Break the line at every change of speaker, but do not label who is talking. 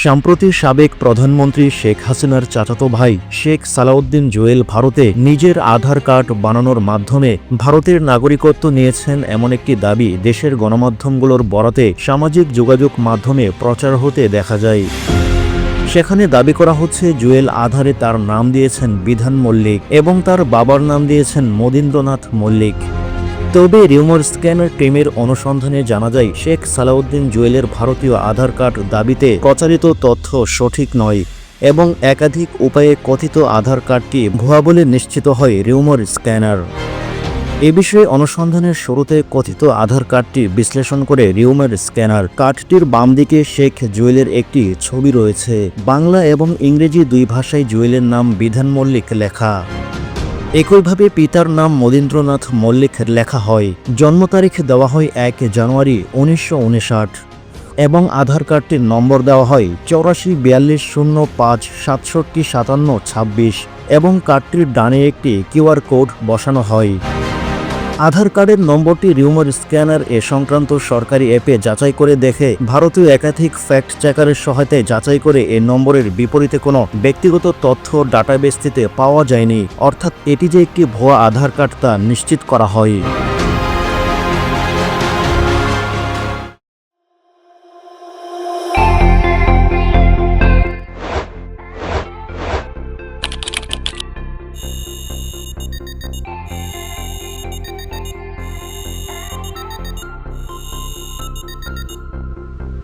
সম্প্রতি সাবেক প্রধানমন্ত্রী শেখ হাসিনার চাচাতো ভাই শেখ সালাউদ্দিন জুয়েল ভারতে নিজের আধার কার্ড বানানোর মাধ্যমে ভারতের নাগরিকত্ব নিয়েছেন এমন একটি দাবি দেশের গণমাধ্যমগুলোর বরাতে সামাজিক যোগাযোগ মাধ্যমে প্রচার হতে দেখা যায়। সেখানে দাবি করা হচ্ছে জুয়েল আধারে তার নাম দিয়েছেন বিধান মল্লিক এবং তার বাবার নাম দিয়েছেন মদীন্দ্রনাথ মল্লিক। তবে রিউমার স্ক্যানার টিমের অনুসন্ধানে জানা যায় শেখ সালাউদ্দিন জুয়েলের ভারতীয় আধার কার্ড দাবিতে প্রচারিত তথ্য সঠিক নয় এবং একাধিক উপায়ে কথিত আধার কার্ডটি ভুয়া বলে নিশ্চিত হয় রিউমার স্ক্যানার। এ বিষয়ে অনুসন্ধানের শুরুতে কথিত আধার কার্ডটি বিশ্লেষণ করে রিউমার স্ক্যানার কার্ডটির বাম দিকে শেখ জুয়েলের একটি ছবি রয়েছে। বাংলা এবং ইংরেজি দুই ভাষায় জুয়েলের নাম বিধান মল্লিক লেখা। একইভাবে পিতার নাম মদীন্দ্রনাথ মল্লিক লেখা হয়। জন্ম তারিখ দেওয়া হয় 1 জানুয়ারি 1959 এবং আধার কার্ডটির নম্বর দেওয়া হয় 844205675756 এবং কার্ডটির ডানে একটি কিউআর কোড বসানো হয়। আধার কার্ডের নম্বরটি রিউমার স্ক্যানার এ সংক্রান্ত সরকারি অ্যাপে যাচাই করে দেখে ভারতীয় একাধিক ফ্যাক্ট চেকারের সহায়তায় যাচাই করে এ নম্বরের বিপরীতে কোনো ব্যক্তিগত তথ্য ডাটাবেসটিতে পাওয়া যায়নি, অর্থাৎ এটি যে একটি ভুয়া আধার কার্ড তা নিশ্চিত করা হয়।